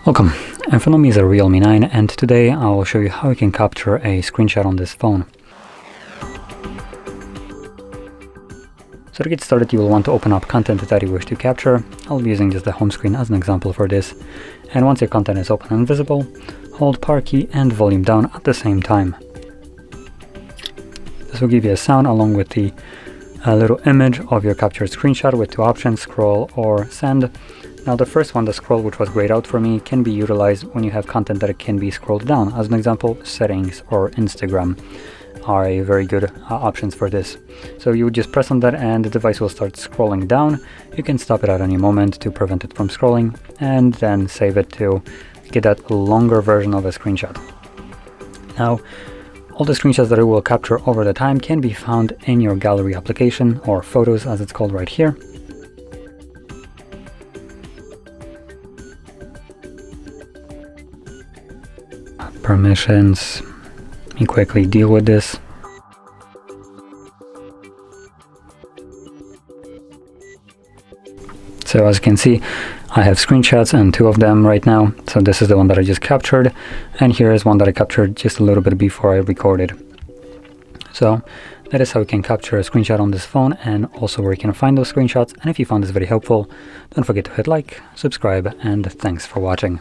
Welcome, in front of me is a Realme 9 and today I will show you how you can capture a screenshot on this phone. So to get started, you will want to open up content that you wish to capture. I'll be using just the home screen as an example for this. And once your content is open and visible, hold power key and volume down at the same time. This will give you a sound along with the little image of your captured screenshot with two options, scroll or send. Now the first one, the scroll, which was grayed out for me, can be utilized when you have content that can be scrolled down. As an example, settings or Instagram are a very good options for this. So you would just press on that and the device will start scrolling down. You can stop it at any moment to prevent it from scrolling and then save it to get that longer version of a screenshot. Now, all the screenshots that it will capture over the time can be found in your gallery application, or photos as it's called right here. Permissions. Let me quickly deal with this. So as you can see, I have screenshots and two of them right now. So this is the one that I just captured, and here is one that I captured just a little bit before I recorded. So that is how you can capture a screenshot on this phone, and also where you can find those screenshots. And if you found this video helpful, don't forget to hit like, subscribe, and thanks for watching.